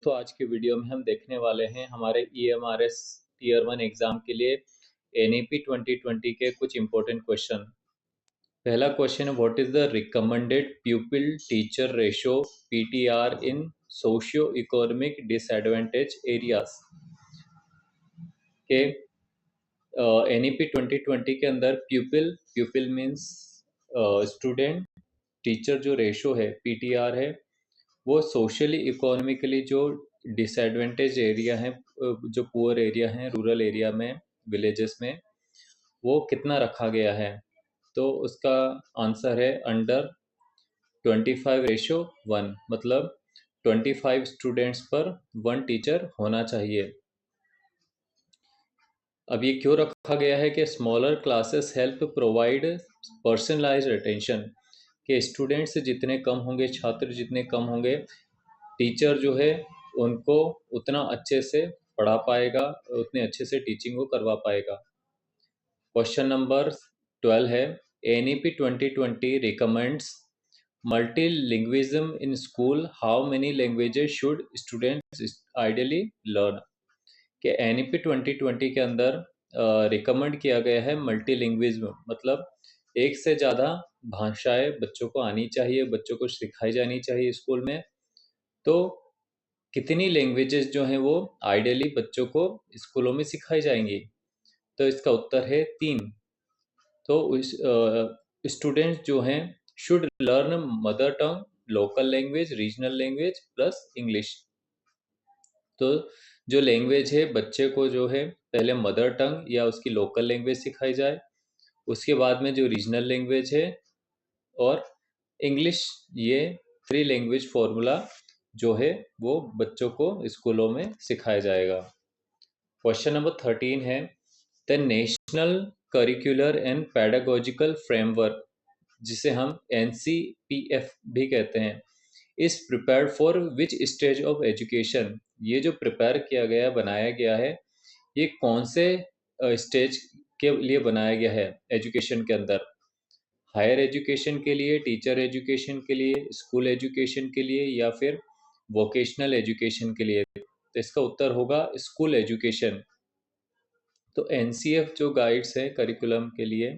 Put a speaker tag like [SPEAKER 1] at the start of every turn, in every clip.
[SPEAKER 1] तो आज के वीडियो में हम देखने वाले हैं हमारे EMRS टीयर 1 एग्जाम के लिए NEP 2020 के कुछ इंपॉर्टेंट क्वेश्चन। पहला क्वेश्चन है, what is the recommended प्यूपिल teacher ratio PTR in socio economic disadvantage areas के NEP 2020 के अंदर प्यूपिल मीन्स स्टूडेंट, टीचर जो रेशो है PTR है वो सोशली इकोनॉमिकली जो डिसएडवांटेज एरिया है, जो पुअर एरिया है रूरल एरिया में, विलेजेस में, वो कितना रखा गया है। तो उसका आंसर है अंडर 25:1, मतलब 25 स्टूडेंट्स पर 1 टीचर होना चाहिए। अब ये क्यों रखा गया है कि smaller classes help provide personalised attention, कि स्टूडेंट्स जितने कम होंगे, छात्र जितने कम होंगे, टीचर जो है उनको उतना अच्छे से पढ़ा पाएगा, उतने अच्छे से टीचिंग को करवा पाएगा। क्वेश्चन नंबर 12 है, NEP 2020 recommends मल्टीलिंग्विज्म in school, how many languages should students ideally learn. कि NEP 2020 के अंदर रिकमेंड किया गया है मल्टीलिंग्विज्म, मतलब एक से ज़्यादा भाषाएं बच्चों को आनी चाहिए, बच्चों को सिखाई जानी चाहिए स्कूल में। तो कितनी लैंग्वेजेस जो हैं वो आइडियली बच्चों को स्कूलों में सिखाई जाएंगी। तो इसका उत्तर है 3। तो स्टूडेंट्स जो हैं should learn mother tongue, local language, regional language plus English. तो जो लैंग्वेज है बच्चे को जो है पहले मदर टंग या उसकी लोकल लैंग्वेज सिखाई जाए, उसके बाद में जो रीजनल लैंग्वेज है और इंग्लिश, ये 3 लैंग्वेज फॉर्मूला जो है वो बच्चों को स्कूलों में सिखाया जाएगा। क्वेश्चन नंबर 13 है, the national curricular and pedagogical framework, जिसे हम NCPF भी कहते हैं, is prepared for which stage of education. ये जो प्रिपेयर किया गया, बनाया गया है, ये कौन से स्टेज के लिए बनाया गया है एजुकेशन के अंदर? हायर एजुकेशन के लिए, टीचर एजुकेशन के लिए, स्कूल एजुकेशन के लिए, या फिर वोकेशनल एजुकेशन के लिए? तो इसका उत्तर होगा स्कूल एजुकेशन। तो NCF जो गाइड्स है करिकुलम के लिए,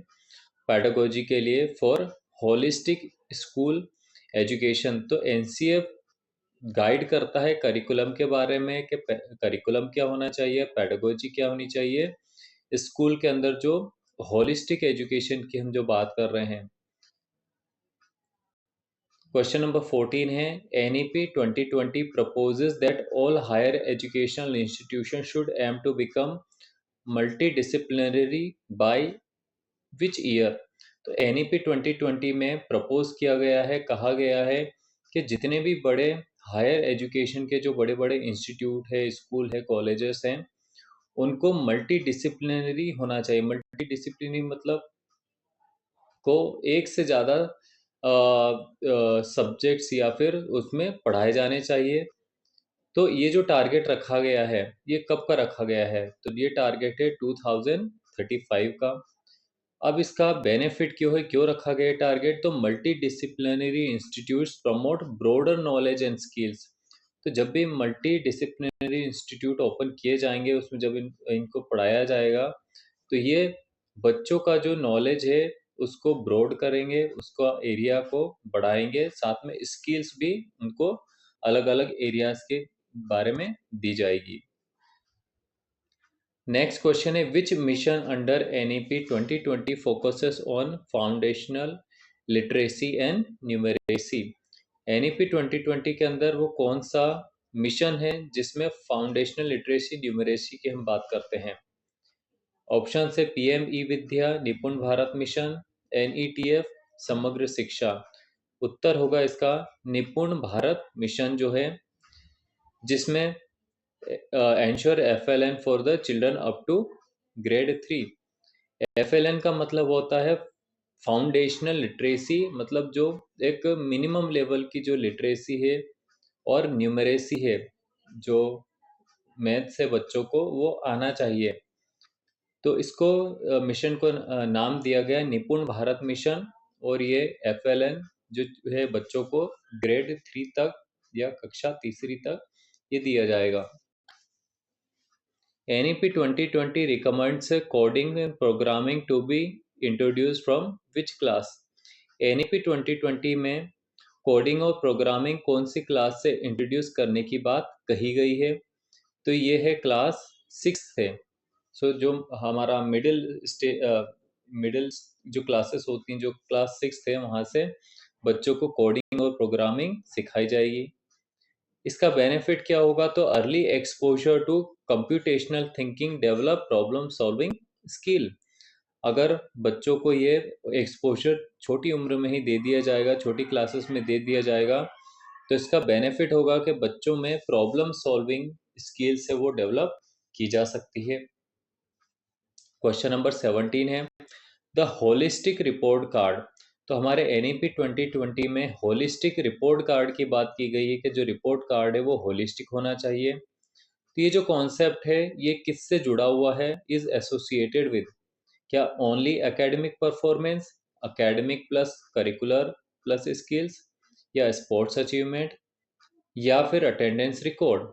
[SPEAKER 1] पैडागोजी के लिए, फॉर होलिस्टिक स्कूल एजुकेशन, तो NCF गाइड करता है करिकुलम के बारे में कि करिकुलम क्या होना चाहिए, पैडागोजी क्या होनी चाहिए स्कूल के अंदर, जो होलिस्टिक एजुकेशन की हम जो बात कर रहे हैं। क्वेश्चन नंबर 14 है, NEP 2020 proposes that all higher educational institutions should aim to become multidisciplinary by which year? तो NEP 2020 में प्रपोज किया गया है, कहा गया है कि जितने भी बड़े हायर एजुकेशन के जो बड़े बड़े इंस्टीट्यूट है, स्कूल है, कॉलेजेस हैं, उनको मल्टी डिसिप्लिनरी होना चाहिए। मल्टी डिसिप्लिनरी मतलब को एक से ज़्यादा सब्जेक्ट्स या फिर उसमें पढ़ाए जाने चाहिए। तो ये जो टारगेट रखा गया है, ये कब का रखा गया है? तो ये टारगेट है 2035 का। अब इसका बेनिफिट क्यों है, क्यों रखा गया टारगेट? तो multi disciplinary institutes promote broader knowledge and skills. तो जब भी मल्टी डिसिप्लिनरी इंस्टीट्यूट ओपन किए जाएंगे, उसमें जब इनको पढ़ाया जाएगा, तो ये बच्चों का जो नॉलेज है उसको ब्रॉड करेंगे, उसका एरिया को बढ़ाएंगे, साथ में स्किल्स भी उनको अलग अलग एरियाज के बारे में दी जाएगी। नेक्स्ट क्वेश्चन है, विच mission under NEP 2020 focuses on foundational literacy and numeracy? NEP 2020 के अंदर वो कौन सा मिशन है जिसमें फाउंडेशनल लिटरेसी, न्यूमरेसी की हम बात करते हैं? ऑप्शन से PM ई विद्या, निपुण भारत मिशन, NETF, समग्र शिक्षा। उत्तर होगा इसका निपुण भारत मिशन जो है, जिसमें ensure FLN for the children up to grade 3। FLN का मतलब होता है फाउंडेशनल लिटरेसी, मतलब जो एक मिनिमम लेवल की जो लिटरेसी है और न्यूमरेसी है, जो मैथ्स है बच्चों को वो आना चाहिए। तो इसको मिशन को नाम दिया गया निपुण भारत मिशन, और ये FLN जो है बच्चों को ग्रेड 3 तक या कक्षा तीसरी तक ये दिया जाएगा। NEP 2020 recommends coding and programming to be introduced from which class? NEP 2020 में कोडिंग और प्रोग्रामिंग कौन सी क्लास से इंट्रोड्यूस करने की बात कही गई है? तो ये है क्लास 6 से। सो जो हमारा मिडिल जो क्लासेस होती हैं, जो क्लास 6 है, वहाँ से बच्चों को कोडिंग और प्रोग्रामिंग सिखाई जाएगी। इसका बेनिफिट क्या होगा? तो early exposure to computational thinking, develop problem solving skill. अगर बच्चों को ये एक्सपोजर छोटी उम्र में ही दे दिया जाएगा, छोटी क्लासेस में दे दिया जाएगा, तो इसका बेनिफिट होगा कि बच्चों में प्रॉब्लम सॉल्विंग स्किल्स है वो डेवलप की जा सकती है। क्वेश्चन नंबर 17 है द होलिस्टिक रिपोर्ट कार्ड। तो हमारे NEP 2020 में होलिस्टिक रिपोर्ट कार्ड की बात की गई है कि जो रिपोर्ट कार्ड है वो होलिस्टिक होना चाहिए। तो ये जो कॉन्सेप्ट है ये किससे जुड़ा हुआ है? इज एसोसिएटेड विद क्या only academic performance, academic plus curricular plus skills, या स्पोर्ट्स अचीवमेंट, या फिर अटेंडेंस रिकॉर्ड?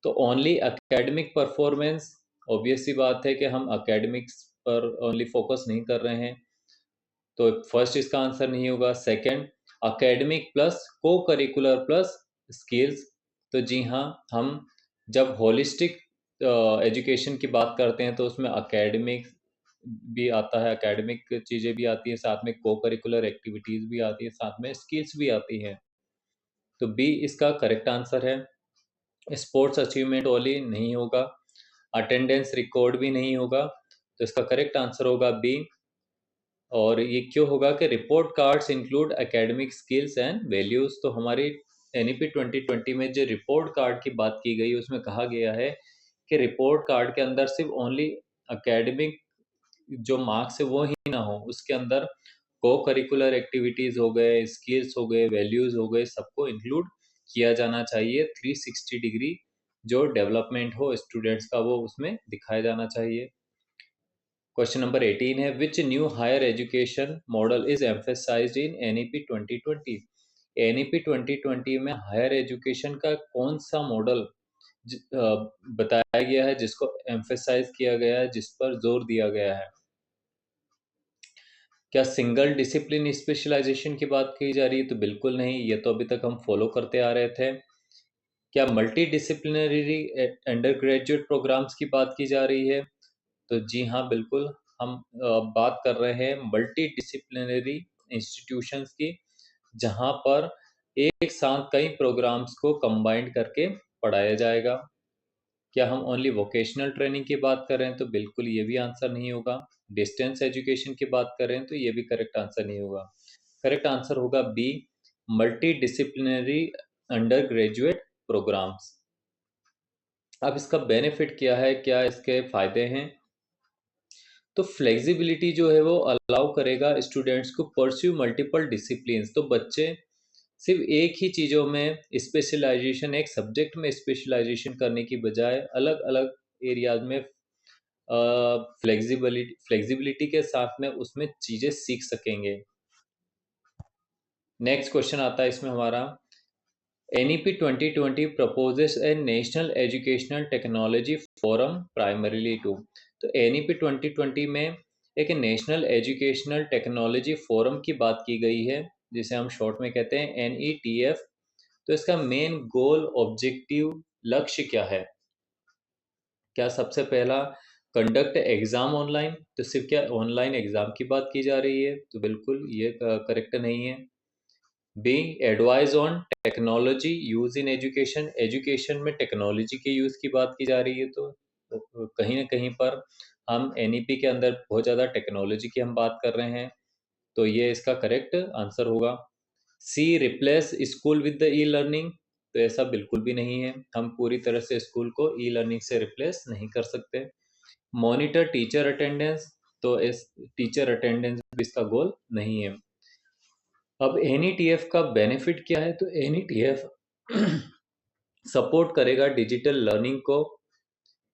[SPEAKER 1] तो ओनली एकेडमिक परफॉर्मेंस, ऑब्वियस सी बात है कि हम एकेडमिक्स पर ओनली फोकस नहीं कर रहे हैं, तो फर्स्ट इसका आंसर नहीं होगा। सेकंड, एकेडमिक प्लस को करिकुलर प्लस स्किल्स। तो जी हाँ, हम जब होलिस्टिक एजुकेशन की बात करते हैं तो उसमें एकेडमिक भी आता है, एकेडमिक चीज़ें भी आती हैं, साथ में को करिकुलर एक्टिविटीज़ भी आती है, साथ में स्किल्स भी आती हैं। तो बी इसका करेक्ट आंसर है। स्पोर्ट्स अचीवमेंट ओनली नहीं होगा, अटेंडेंस रिकॉर्ड भी नहीं होगा, तो इसका करेक्ट आंसर होगा बी। और ये क्यों होगा कि report cards include academic skills and values. तो हमारी NEP 2020 में जो रिपोर्ट कार्ड की बात की गई उसमें कहा गया है कि रिपोर्ट कार्ड के अंदर सिर्फ ओनली एकेडमिक जो मार्क्स है वो ही ना हो, उसके अंदर को करिकुलर एक्टिविटीज हो गए, स्किल्स हो गए, वैल्यूज हो गए, सबको इंक्लूड किया जाना चाहिए। 360 डिग्री जो डेवलपमेंट हो स्टूडेंट्स का वो उसमें दिखाया जाना चाहिए। क्वेश्चन नंबर 18 है which new hire education model is emphasised in NEP 2020? NEP 2020 में हायर एजुकेशन का कौन सा मॉडल बताया गया है, जिसको एम्फेसाइज किया गया है, जिस पर जोर दिया गया है? क्या सिंगल डिसिप्लिन स्पेशलाइजेशन की बात की जा रही है? तो बिल्कुल नहीं, ये तो अभी तक हम फॉलो करते आ रहे थे। क्या multidisciplinary undergraduate programmes की बात की जा रही है? तो जी हाँ, बिल्कुल। हम बात कर रहे हैं मल्टी डिसिप्लिनरी इंस्टीट्यूशंस की, जहाँ पर एक साथ कई प्रोग्राम्स को कंबाइंड करके पढ़ाया जाएगा। क्या हम ओनली वोकेशनल ट्रेनिंग की बात कर रहे हैं? तो बिल्कुल ये भी आंसर नहीं होगा। डिस्टेंस एजुकेशन की बात कर रहे हैं तो ये भी करेक्ट आंसर नहीं होगा। करेक्ट आंसर होगा B, multidisciplinary undergraduate programmes. अब इसका बेनिफिट क्या है, क्या इसके फायदे हैं? तो फ्लेक्सिबिलिटी जो है वो अलाउ करेगा स्टूडेंट्स को परस्यू मल्टीपल डिसिप्लिन्स। तो बच्चे सिर्फ एक ही चीज़ों में स्पेशलाइजेशन, एक सब्जेक्ट में स्पेशलाइजेशन करने की बजाय अलग अलग एरियाज में फ्लेक्सिबिलिटी के साथ में उसमें चीज़ें सीख सकेंगे। नेक्स्ट क्वेश्चन आता है इसमें हमारा NEP 2020 proposes a national educational technology forum primarily to। तो NEP 2020 में एक नेशनल एजुकेशनल टेक्नोलॉजी फोरम की बात की गई है, जिसे हम शॉर्ट में कहते हैं NETF। तो इसका मेन गोल, ऑब्जेक्टिव, लक्ष्य क्या है? क्या सबसे पहला कंडक्ट एग्जाम ऑनलाइन? तो सिर्फ क्या ऑनलाइन एग्जाम की बात की जा रही है? तो बिल्कुल ये करेक्ट नहीं है। B, advise on technology use in education. Education में टेक्नोलॉजी के यूज की बात की जा रही है, तो कहीं ना कहीं पर हम NEP के अंदर बहुत ज़्यादा टेक्नोलॉजी की हम बात कर रहे हैं, तो ये इसका करेक्ट आंसर होगा। C, replace school with the E learning. तो ऐसा बिल्कुल भी नहीं है, हम पूरी तरह से स्कूल को ई लर्निंग से रिप्लेस नहीं कर सकते। Monitor teacher attendance. तो इस टीचर अटेंडेंस भी इसका गोल नहीं है। अब NETF का बेनिफिट क्या है? तो NETF सपोर्ट करेगा डिजिटल लर्निंग को,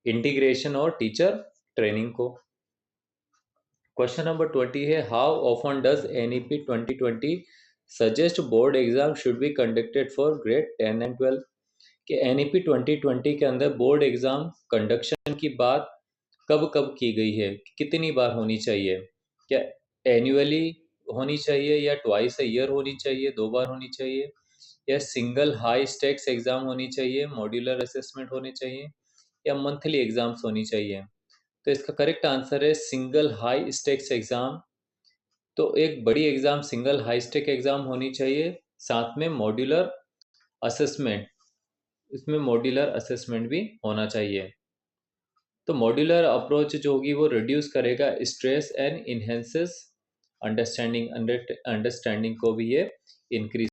[SPEAKER 1] इंटीग्रेशन और टीचर ट्रेनिंग को। क्वेश्चन नंबर 20 है how often does NEP 2020 suggest board exam should be conducted for grade 10 and 12? कि NEP 2020 के अंदर बोर्ड एग्जाम कंडक्शन की बात कब कब की गई है, कितनी बार होनी चाहिए, क्या एनुअली होनी चाहिए या ट्वाइस अ ईयर होनी चाहिए, 2 बार होनी चाहिए, या सिंगल हाई स्टेक्स एग्जाम होनी चाहिए, मॉड्यूलर असेसमेंट होने चाहिए, या मंथली एग्जाम्स होनी चाहिए। तो इसका करेक्ट आंसर है सिंगल हाई स्टेक्स एग्जाम। तो एक बड़ी exam single high stake exam होनी चाहिए, साथ में मॉड्यूलर असेसमेंट, इसमें मॉड्यूलर असेसमेंट भी होना चाहिए। तो मॉड्यूलर अप्रोच जो होगी वो रिड्यूस करेगा स्ट्रेस एंड इन्हेंसेस अंडरस्टैंडिंग को भी ये इंक्रीज